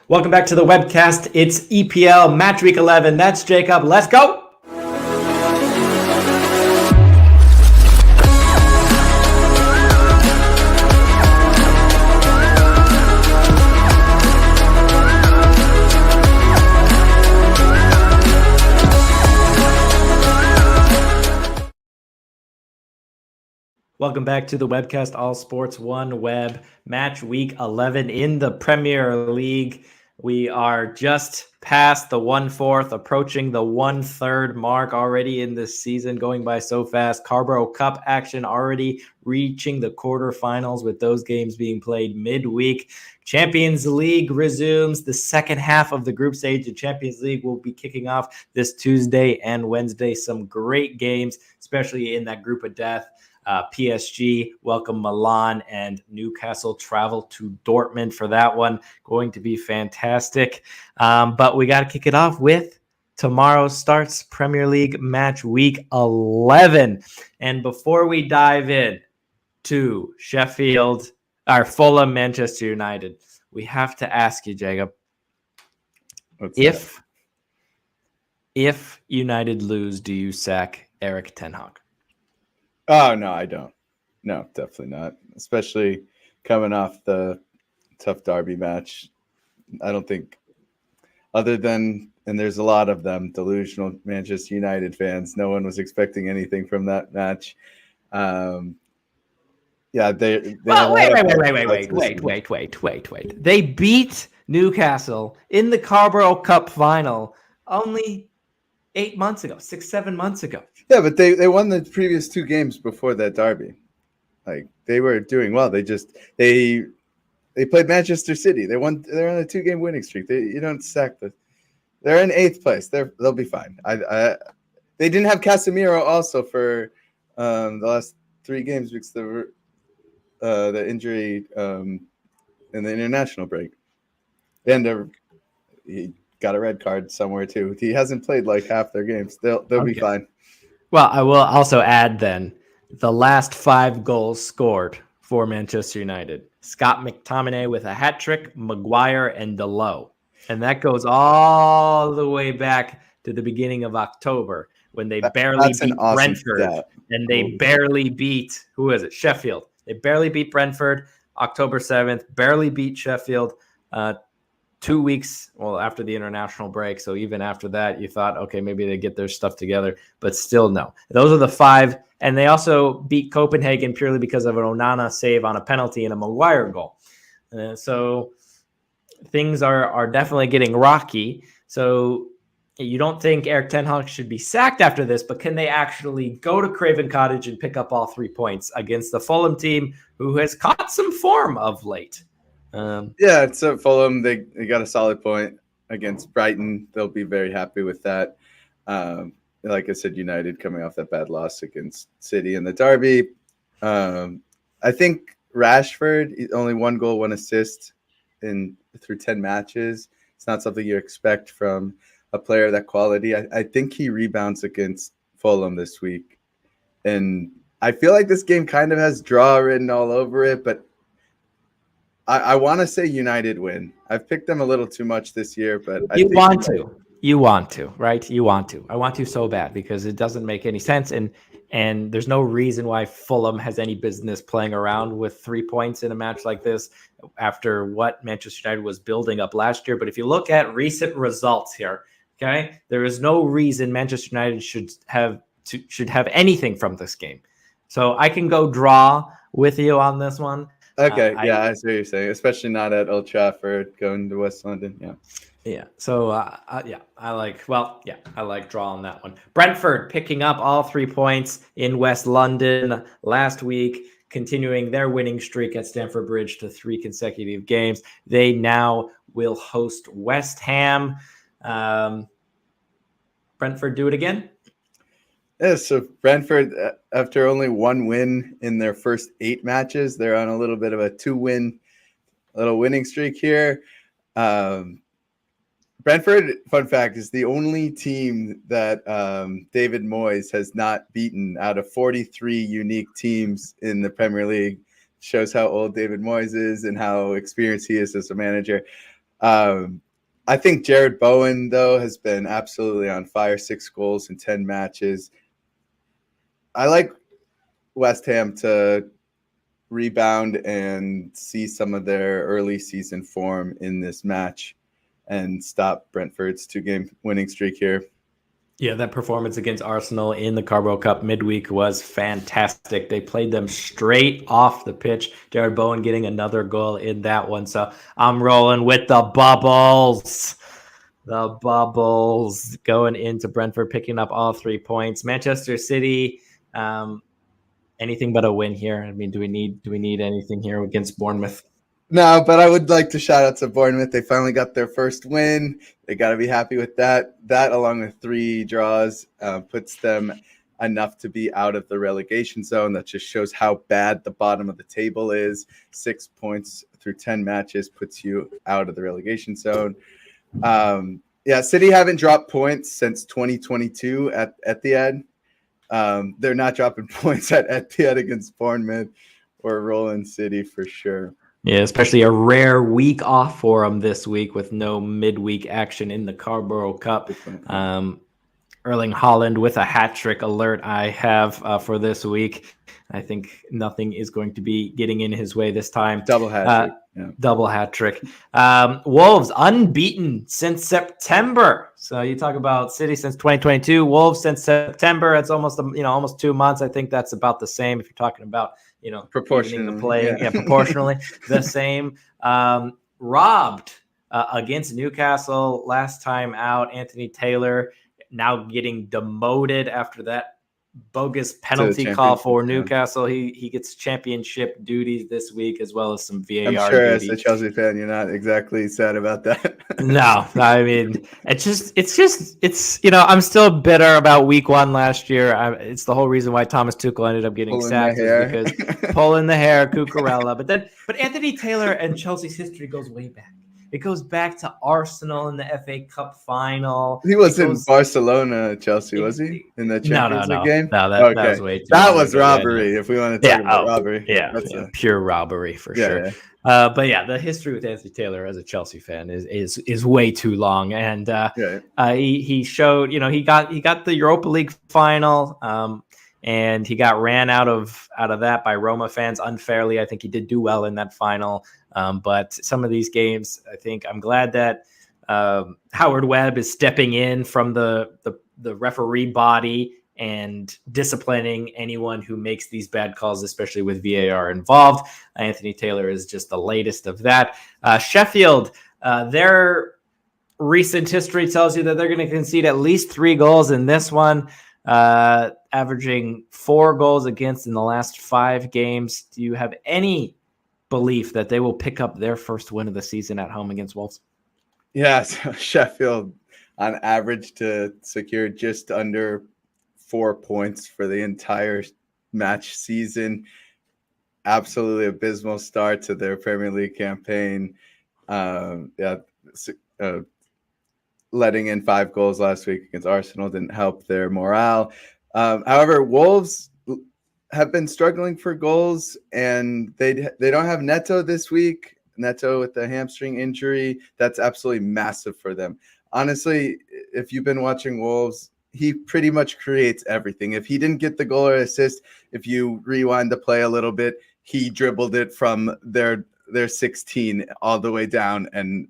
Welcome back to the webcast. It's EPL Match Week 11. That's Jacob. Let's go. Welcome back to the webcast, All Sports One Web, Match Week 11 in the Premier League. We are just past the 1/4, approaching the 1/3 mark already in this season, going by so fast. Carabao Cup action already reaching the quarterfinals, with those games being played midweek. Champions League resumes. The second half of the group stage of Champions League will be kicking off this Tuesday and Wednesday. Some great games, especially in that group of death. PSG welcome Milan, and Newcastle travel to Dortmund for that one. Going to be fantastic. But we got to kick it off with tomorrow starts Premier League Match Week 11. And before we dive in to Sheffield, or Fulham, Manchester United, we have to ask you, Jacob, if United lose, do you sack Erik ten Hag? Oh, no, I don't. No, definitely not. Especially coming off the tough derby match. I don't think, other than, and there's a lot of them, delusional Manchester United fans, no one was expecting anything from that match. Yeah, they well, wait. They beat Newcastle in the Carabao Cup final only 8 months ago, 7 months ago. Yeah, but they won the previous two games before that derby. Like, they were doing well. They played Manchester City. They're on a 2-game winning streak. You don't sack the. They're in 8th place. They'll be fine. They didn't have Casemiro also for the last 3 games because the injury in the international break, and he got a red card somewhere too. He hasn't played like half their games. They'll be fine. Well, I will also add then the last 5 goals scored for Manchester United. Scott McTominay with a hat trick, Maguire and Delo. And that goes all the way back to the beginning of October when they barely beat Brentford. And they barely beat, who is it? Sheffield. They barely beat Brentford October 7th, barely beat Sheffield 2 weeks, after the international break. So even after that, you thought, okay, maybe they get their stuff together, but still no. Those are the 5. And they also beat Copenhagen purely because of an Onana save on a penalty and a Maguire goal. So things are definitely getting rocky. So you don't think Erik ten Hag should be sacked after this, but can they actually go to Craven Cottage and pick up all 3 points against the Fulham team, who has caught some form of late? Yeah, it's at Fulham. They got a solid point against Brighton. They'll be very happy with that. Like I said, United coming off that bad loss against City in the derby. I think Rashford, only 1 goal, 1 assist through 10 matches. It's not something you expect from a player of that quality. I think he rebounds against Fulham this week. And I feel like this game kind of has draw written all over it, but I want to say United win. I've picked them a little too much this year, but You want to, right? You want to. I want to so bad because it doesn't make any sense. And there's no reason why Fulham has any business playing around with 3 points in a match like this after what Manchester United was building up last year. But if you look at recent results here, okay, there is no reason Manchester United should have anything from this game. So I can go draw with you on this one. Okay, I see what you're saying, especially not at Old Trafford, going to West London. Yeah. So, I like draw on that one. Brentford picking up all 3 points in West London last week, continuing their winning streak at Stamford Bridge to 3 consecutive games. They now will host West Ham. Brentford do it again? Yeah, so Brentford, after only 1 win in their first 8 matches, they're on a little bit of a 2-win winning streak here. Brentford, fun fact, is the only team that David Moyes has not beaten out of 43 unique teams in the Premier League. Shows how old David Moyes is and how experienced he is as a manager. I think Jared Bowen, though, has been absolutely on fire. 6 goals in 10 matches. I like West Ham to rebound and see some of their early season form in this match and stop Brentford's 2-game winning streak here. Yeah, that performance against Arsenal in the Carabao Cup midweek was fantastic. They played them straight off the pitch. Jared Bowen getting another goal in that one. So I'm rolling with the Bubbles. The Bubbles going into Brentford, picking up all 3 points. Manchester City, anything but a win here. I mean, do we need anything here against Bournemouth? No, but I would like to shout out to Bournemouth. They finally got their first win. They got to be happy with that. That, along with 3 draws, puts them enough to be out of the relegation zone. That just shows how bad the bottom of the table is. 6 points through 10 matches puts you out of the relegation zone. City haven't dropped points since 2022 at Etihad. They're not dropping points at Etihad against Bournemouth or rolling City for sure. Yeah, especially a rare week off for them this week with no midweek action in the Carabao Cup. Erling Haaland with a hat trick alert I have for this week. I think nothing is going to be getting in his way this time. Double hat trick. Double hat trick. Wolves unbeaten since September. So you talk about City since 2022, Wolves since September. It's almost 2 months. I think that's about the same if you're talking about proportionally the play. Yeah, proportionally the same. Robbed against Newcastle last time out. Anthony Taylor now getting demoted after that bogus penalty call for Newcastle. He gets championship duties this week as well as some VAR. I'm sure duties. As a Chelsea fan, you're not exactly sad about that. No, I mean, it's I'm still bitter about week 1 last year. It's the whole reason why Thomas Tuchel ended up getting sacked because pulling the hair, Cucurella. But Anthony Taylor and Chelsea's history goes way back. It goes back to Arsenal in the FA Cup final. He was in Barcelona, Chelsea, was he? In the Champions League game? No, that was way too That was robbery, if we want to talk about robbery. Yeah, pure robbery for sure. Yeah. But yeah, the history with Anthony Taylor as a Chelsea fan is way too long. And he showed, he got the Europa League final. And he got ran out of that by Roma fans unfairly. I think he did do well in that final. But some of these games, I think I'm glad that Howard Webb is stepping in from the referee body and disciplining anyone who makes these bad calls, especially with VAR involved. Anthony Taylor is just the latest of that. Sheffield, their recent history tells you that they're going to concede at least 3 goals in this one. Averaging 4 goals against in the last 5 games. Do you have any belief that they will pick up their first win of the season at home against Wolves? Yeah, so Sheffield on average to secure just under 4 points for the entire match season. Absolutely abysmal start to their Premier League campaign. Letting in 5 goals last week against Arsenal didn't help their morale. However, Wolves have been struggling for goals, and they don't have Neto this week. Neto with the hamstring injury, that's absolutely massive for them. Honestly, if you've been watching Wolves, he pretty much creates everything. If he didn't get the goal or assist, if you rewind the play a little bit, he dribbled it from their 16 all the way down and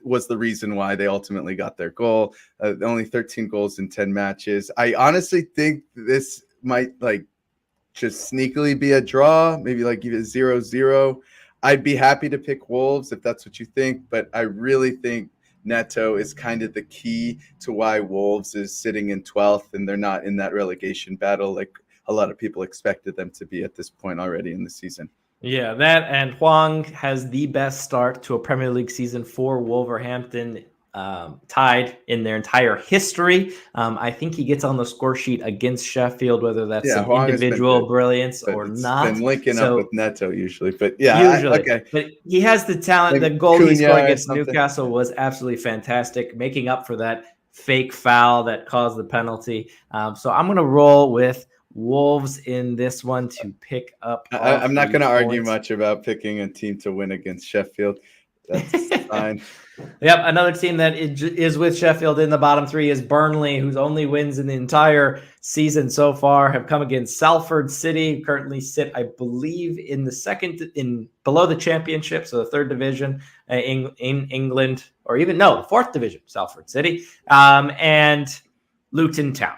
was the reason why they ultimately got their goal. Only 13 goals in 10 matches. I honestly think this might just sneakily be a draw, maybe give it 0-0. I'd be happy to pick Wolves if that's what you think, but I really think Neto is kind of the key to why Wolves is sitting in 12th and they're not in that relegation battle like a lot of people expected them to be at this point already in the season. Yeah, that and Hwang has the best start to a Premier League season for Wolverhampton, tied in their entire history. I think he gets on the score sheet against Sheffield, whether that's some individual brilliance or not. Been linking up with Neto usually, but yeah, okay. But he has the talent. The goal he scored against Newcastle was absolutely fantastic, making up for that fake foul that caused the penalty. So I'm going to roll with Wolves in this one to pick up. I'm not going to argue much about picking a team to win against Sheffield. That's fine. Yep, another team that is with Sheffield in the bottom three is Burnley, whose only wins in the entire season so far have come against Salford City, who currently sit, I believe, in the below the championship, so the third division in England, or even fourth division, Salford City, and Luton Town.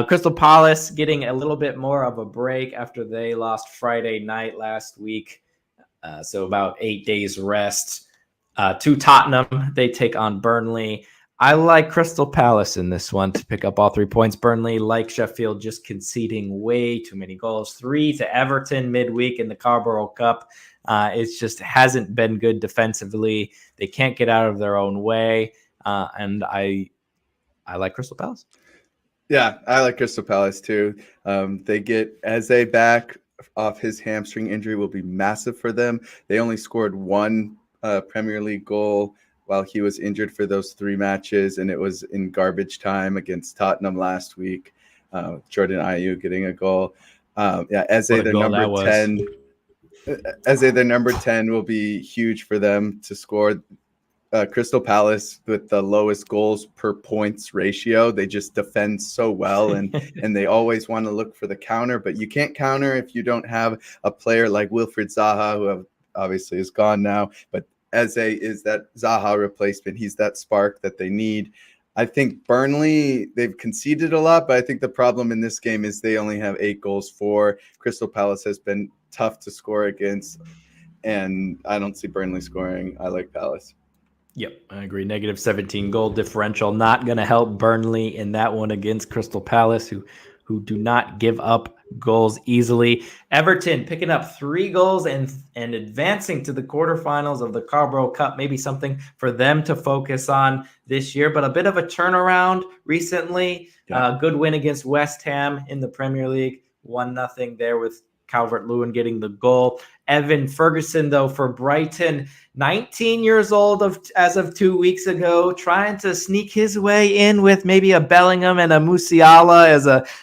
Crystal Palace getting a little bit more of a break after they lost Friday night last week, so about 8 days rest. To Tottenham, they take on Burnley. I like Crystal Palace in this one to pick up all 3 points. Burnley, like Sheffield, just conceding way too many goals. 3 to Everton midweek in the Carabao Cup. It just hasn't been good defensively. They can't get out of their own way, and I like Crystal Palace. Yeah, I like Crystal Palace too. They get Eze back off his hamstring injury will be massive for them. They only scored 1 Premier League goal while he was injured for those 3 matches, and it was in garbage time against Tottenham last week. Jordan Ayew getting a goal. Eze, their number 10. Eze, their number 10 will be huge for them to score. Crystal Palace with the lowest goals per points ratio. They just defend so well, and they always want to look for the counter, but you can't counter if you don't have a player like Wilfried Zaha, who obviously is gone now, but Eze is that Zaha replacement. He's that spark that they need. I think Burnley, they've conceded a lot, but I think the problem in this game is they only have 8 goals for. Crystal Palace has been tough to score against, and I don't see Burnley scoring. I like Palace. Yep, I agree. Negative 17 goal differential. Not going to help Burnley in that one against Crystal Palace, who do not give up goals easily. Everton picking up 3 goals and advancing to the quarterfinals of the Carabao Cup. Maybe something for them to focus on this year, but a bit of a turnaround recently. Yeah. Good win against West Ham in the Premier League. 1-0 there with Calvert-Lewin getting the goal. Evan Ferguson, though, for Brighton, 19 years old as of 2 weeks ago, trying to sneak his way in with maybe a Bellingham and a Musiala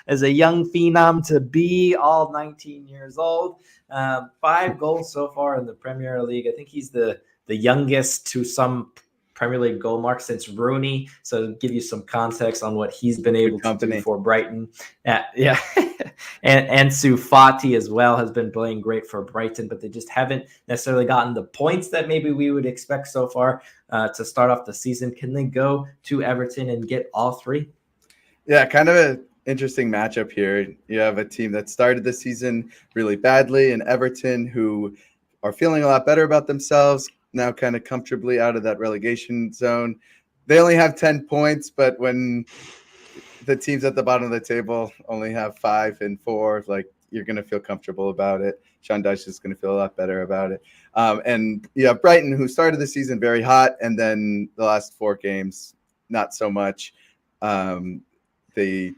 as a young phenom to be, all 19 years old. 5 goals so far in the Premier League. I think he's the youngest to some Premier League goal mark since Rooney. So to give you some context on what he's been able to do for Brighton. Yeah. And Ansu Fati as well has been playing great for Brighton, but they just haven't necessarily gotten the points that maybe we would expect so far to start off the season. Can they go to Everton and get all 3? Yeah, kind of an interesting matchup here. You have a team that started the season really badly, and Everton, who are feeling a lot better about themselves, now kind of comfortably out of that relegation zone. They only have 10 points, but when the teams at the bottom of the table only have 5 and 4, like, you're going to feel comfortable about it. Sean Dyche is going to feel a lot better about it. And you have Brighton, who started the season very hot, and then the last 4 games, not so much. They've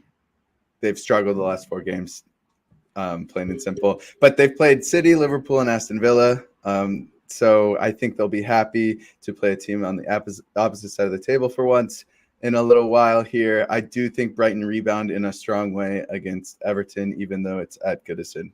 struggled the last 4 games, plain and simple. But they've played City, Liverpool, and Aston Villa. So I think they'll be happy to play a team on the opposite side of the table for once in a little while here. I do think Brighton rebound in a strong way against Everton, even though it's at Goodison.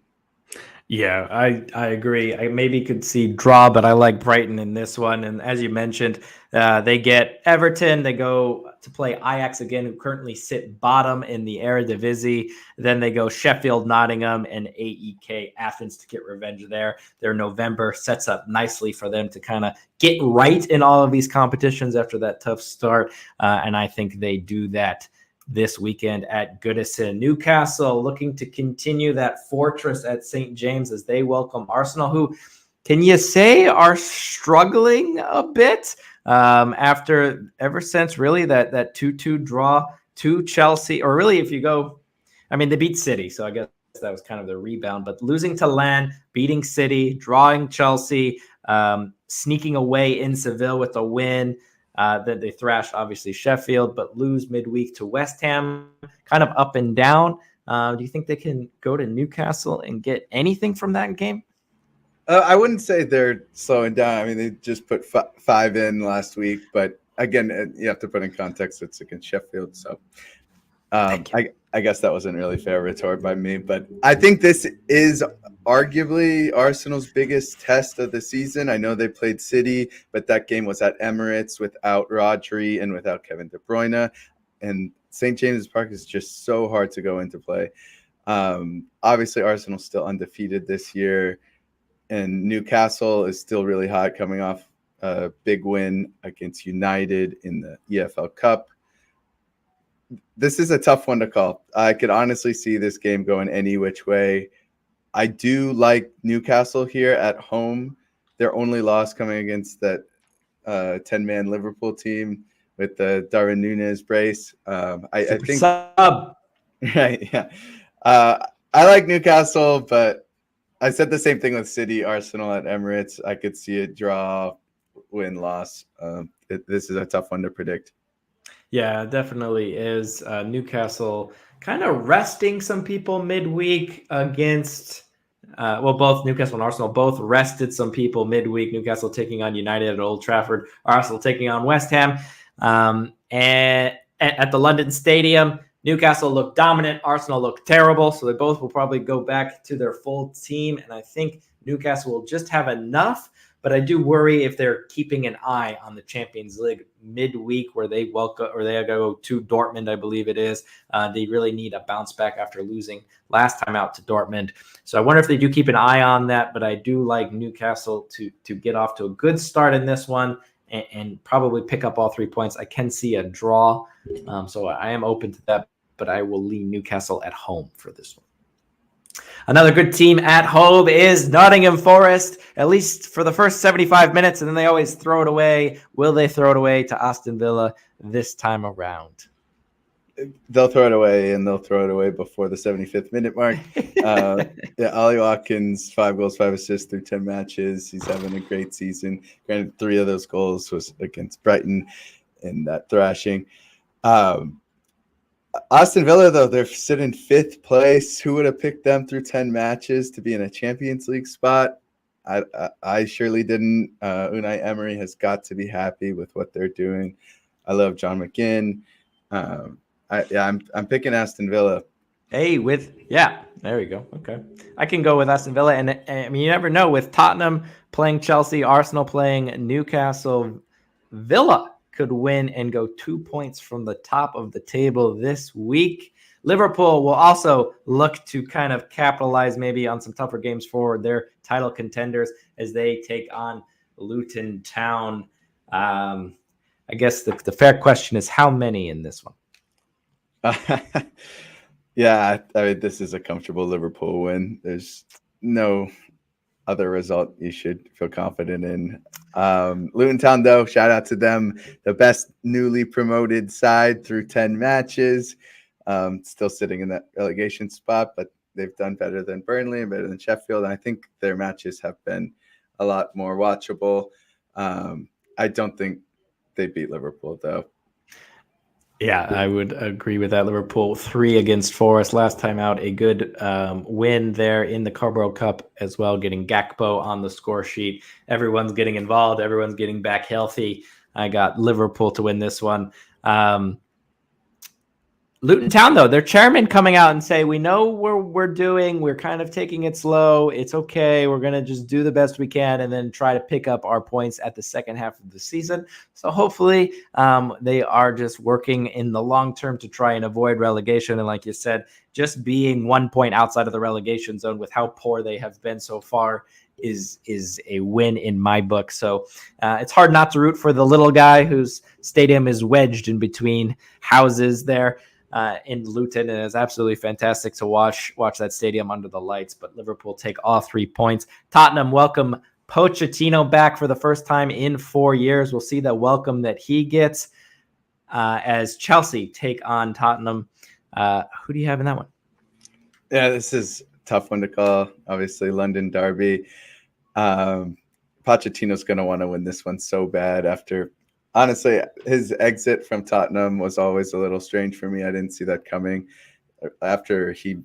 Yeah, I agree. I maybe could see draw, but I like Brighton in this one. And as you mentioned, they get Everton. They go to play Ajax again, who currently sit bottom in the Eredivisie. Then they go Sheffield, Nottingham, and AEK Athens to get revenge there. Their November sets up nicely for them to kind of get right in all of these competitions after that tough start. And I think they do that this weekend at Goodison. Newcastle looking to continue that fortress at St. James as they welcome Arsenal, who, can you say, are struggling a bit ever since really that 2-2 draw to Chelsea, or really if you go, I mean, they beat City, so I guess that was kind of the rebound, but losing to Lens, beating City, drawing Chelsea, sneaking away in Seville with a win. That they thrashed, obviously, Sheffield, but lose midweek to West Ham, kind of up and down. Do you think they can go to Newcastle and get anything from that game? I wouldn't say they're slowing down. I mean, they just put 5 in last week, but again, you have to put in context it's against Sheffield. So I I guess that wasn't really fair retort by me, but I think this is arguably Arsenal's biggest test of the season. I know they played City, but that game was at Emirates without Rodri and without Kevin De Bruyne. And St. James's Park is just so hard to go into play. Obviously, Arsenal's still undefeated this year, and Newcastle is still really hot, coming off a big win against United in the EFL Cup. This is a tough one to call. I could honestly see this game going any which way. I do like Newcastle here at home. Their only loss coming against that 10-man Liverpool team with the Darwin Núñez brace. I think sub. Right, yeah. I like Newcastle, but I said the same thing with City, Arsenal at Emirates. I could see a draw, win, loss. This is a tough one to predict. Yeah, definitely is. Newcastle kind of resting some people midweek against, both Newcastle and Arsenal both rested some people midweek. Newcastle taking on United at Old Trafford, Arsenal taking on West Ham. And at the London Stadium, Newcastle looked dominant, Arsenal looked terrible, so they both will probably go back to their full team, and I think Newcastle will just have enough. But I do worry if they're keeping an eye on the Champions League midweek, where they go to Dortmund, I believe it is. They really need a bounce back after losing last time out to Dortmund. So I wonder if they do keep an eye on that. But I do like Newcastle to get off to a good start in this one and probably pick up all 3 points. I can see a draw, so I am open to that. But I will lean Newcastle at home for this one. Another good team at home is Nottingham Forest, at least for the first 75 minutes, and then they always throw it away. Will they throw it away to Aston Villa this time around? They'll throw it away, and they'll throw it away before the 75th minute mark. Ollie Watkins, 5 goals, 5 assists through 10 matches. He's having a great season. Granted, 3 of those goals was against Brighton in that thrashing. Aston Villa, though, they're sitting 5th place. Who would have picked them through 10 matches to be in a Champions League spot? I surely didn't. Unai Emery has got to be happy with what they're doing. I love John McGinn. I'm picking Aston Villa. Hey, there we go. Okay. I can go with Aston Villa. And I mean, you never know, with Tottenham playing Chelsea, Arsenal playing Newcastle, Villa could win and go 2 points from the top of the table this week. Liverpool will also look to kind of capitalize maybe on some tougher games for their title contenders as they take on Luton Town. I guess the fair question is how many in this one? Yeah, I mean, this is a comfortable Liverpool win. There's no other result you should feel confident in. Luton Town, though, shout out to them. The best newly promoted side through 10 matches. Still sitting in that relegation spot, but they've done better than Burnley and better than Sheffield. And I think their matches have been a lot more watchable. I don't think they beat Liverpool, though. Yeah, I would agree with that. Liverpool 3 against Forest last time out. A good win there in the Carabao Cup as well, getting Gakpo on the score sheet. Everyone's getting involved. Everyone's getting back healthy. I got Liverpool to win this one. Luton Town, though, their chairman coming out and say, we know what we're doing. We're kind of taking it slow. It's okay. We're going to just do the best we can and then try to pick up our points at the second half of the season. So hopefully they are just working in the long term to try and avoid relegation. And like you said, just being 1 point outside of the relegation zone with how poor they have been so far is a win in my book. So it's hard not to root for the little guy whose stadium is wedged in between houses there. In Luton, and it's absolutely fantastic to watch that stadium under the lights. But Liverpool take all 3 points. Tottenham welcome Pochettino back for the first time in 4 years. We'll see the welcome that he gets as Chelsea take on Tottenham. Who do you have in that one? Yeah, this is a tough one to call. Obviously, London derby. Pochettino's going to want to win this one so bad after. Honestly, his exit from Tottenham was always a little strange for me. I didn't see that coming. After he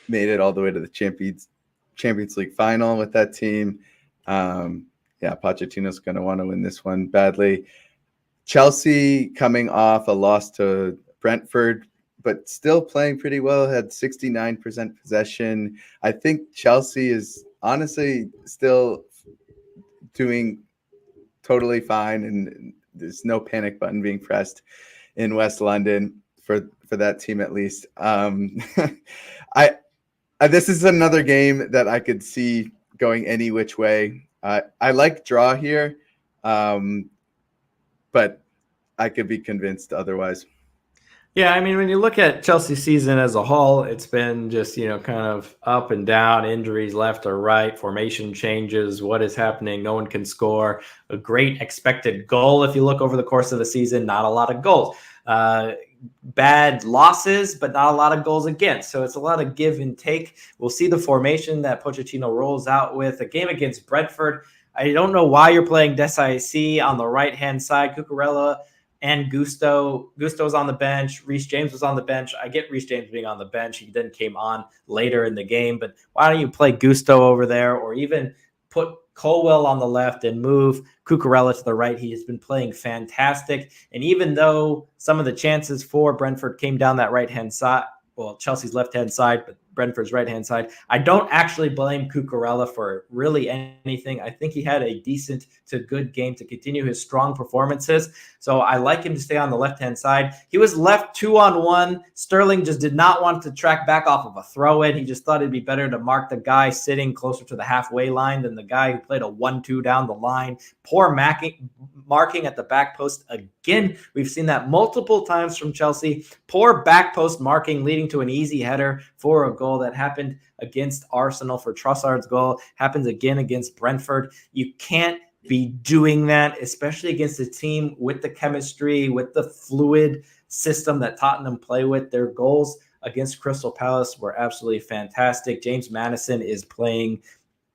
made it all the way to the Champions League final with that team, Pochettino's going to want to win this one badly. Chelsea coming off a loss to Brentford but still playing pretty well. Had 69% possession. I think Chelsea is honestly still doing totally fine, and there's no panic button being pressed in West London for that team at least. I this is another game that I could see going any which way. I like draw here, but I could be convinced otherwise. Yeah, I mean, when you look at Chelsea's season as a whole, it's been just, kind of up and down, injuries left or right, formation changes, what is happening, no one can score. A great expected goal if you look over the course of the season, not a lot of goals. Bad losses, but not a lot of goals against. So it's a lot of give and take. We'll see the formation that Pochettino rolls out with. A game against Brentford, I don't know why you're playing Desai on the right-hand side. Cucurella and Gusto's on the bench. Reece James was on the bench. I get Reece James being on the bench. He then came on later in the game, but why don't you play Gusto over there, or even put Colwell on the left and move Cucurella to the right? He has been playing fantastic. And even though some of the chances for Brentford came down that right-hand side, well, Chelsea's left-hand side, but Brentford's right-hand side, I don't actually blame Cucurella for really anything. I think he had a decent to good game to continue his strong performances. So I like him to stay on the left-hand side. He was left 2-on-1. Sterling just did not want to track back off of a throw-in. He just thought it'd be better to mark the guy sitting closer to the halfway line than the guy who played a 1-2 down the line. Poor marking at the back post again. We've seen that multiple times from Chelsea. Poor back post marking leading to an easy header for a goal that happened against Arsenal for Trossard's goal. Happens again against Brentford. You can't be doing that, especially against a team with the chemistry, with the fluid system that Tottenham play with. Their goals against Crystal Palace were absolutely fantastic. James Maddison is playing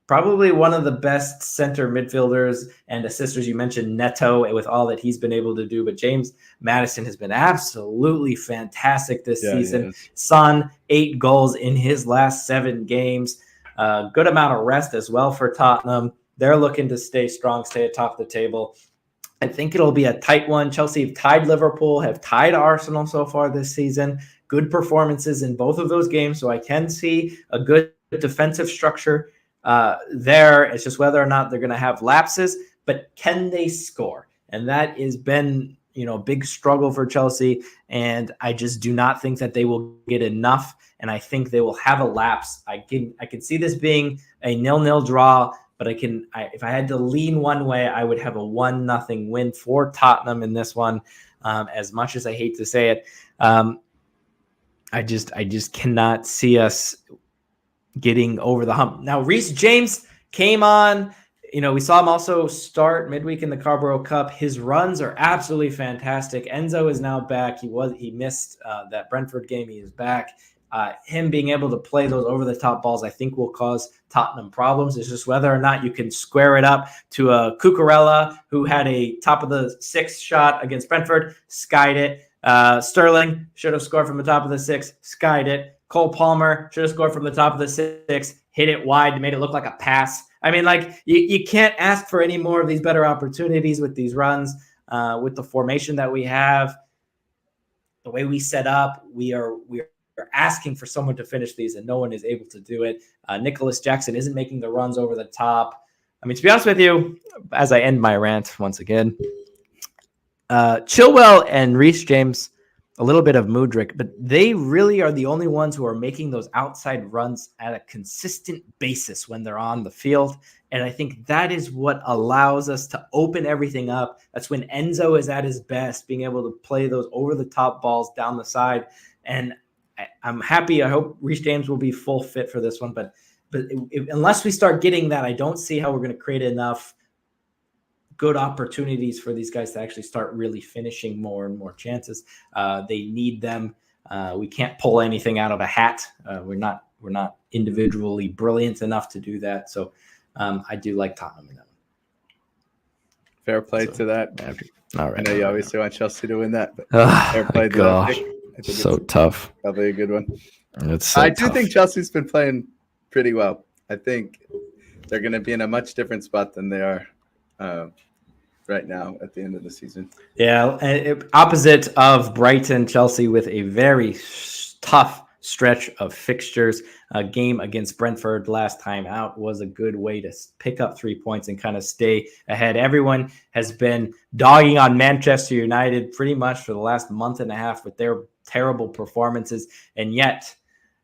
probably one of the best center midfielders and assisters. You mentioned Neto with all that he's been able to do, but James Maddison has been absolutely fantastic this season. Son, 8 goals in his last 7 games. Good amount of rest as well for Tottenham. They're looking to stay strong, stay atop the table. I think it'll be a tight one. Chelsea have tied Liverpool, have tied Arsenal so far this season. Good performances in both of those games, so I can see a good defensive structure there. It's just whether or not they're going to have lapses, but can they score? And that has been, a big struggle for Chelsea. And I just do not think that they will get enough. And I think they will have a lapse. I can see this being a 0-0 draw, but if I had to lean one way, I would have a 1-0 win for Tottenham in this one. As much as I hate to say it, I just cannot see us getting over the hump. Now, Reece James came on. We saw him also start midweek in the Carabao Cup. His runs are absolutely fantastic. Enzo is now back. He missed that Brentford game. He is back. Him being able to play those over-the-top balls, I think, will cause Tottenham problems. It's just whether or not you can square it up to a Cucurella, who had a top-of-the-6 shot against Brentford, skied it. Sterling should have scored from the top of the 6, skied it. Cole Palmer should have scored from the top of the 6, hit it wide, made it look like a pass. I mean, you can't ask for any more of these better opportunities with these runs, with the formation that we have, the way we set up. We are asking for someone to finish these, and no one is able to do it. Nicholas Jackson isn't making the runs over the top. I mean, to be honest with you, as I end my rant once again, Chilwell and Reece James, a little bit of Mudryk, but they really are the only ones who are making those outside runs at a consistent basis when they're on the field. And I think that is what allows us to open everything up. That's when Enzo is at his best, being able to play those over-the-top balls down the side. And I'm happy. I hope Reece James will be full fit for this one. But unless we start getting that, I don't see how we're going to create enough good opportunities for these guys to actually start really finishing more and more chances. They need them. We can't pull anything out of a hat. We're not individually brilliant enough to do that. So I do like Tottenham in that one. Fair play to that. All right. I know you obviously want Chelsea to win that, but fair play to that pick. I think so tough. Probably a good one. I do think Chelsea's been playing pretty well. I think they're going to be in a much different spot than they are right now at the end of the season. Yeah, and opposite of Brighton, Chelsea with a very tough stretch of fixtures. A game against Brentford last time out was a good way to pick up 3 points and kind of stay ahead. Everyone has been dogging on Manchester United pretty much for the last month and a half with their terrible performances, and yet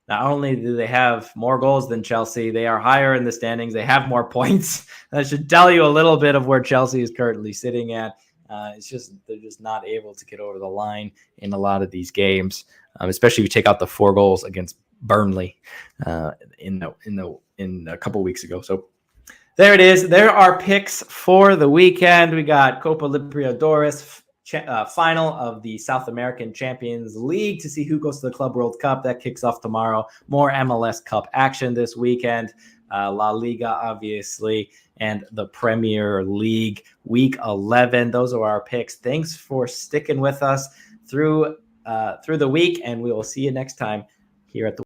not only do they have more goals than Chelsea, they are higher in the standings. They have more points. That should tell you a little bit of where Chelsea is currently sitting at. It's just they're just not able to get over the line in a lot of these games, especially if you take out the 4 goals against Burnley in a couple weeks ago. So there it is. There are picks for the weekend. We got Copa Libertadores final of the South American Champions League to see who goes to the Club World Cup. That kicks off tomorrow. More MLS Cup action this weekend. La Liga, obviously, and the Premier League Week 11. Those are our picks. Thanks for sticking with us through the week, and we will see you next time here at the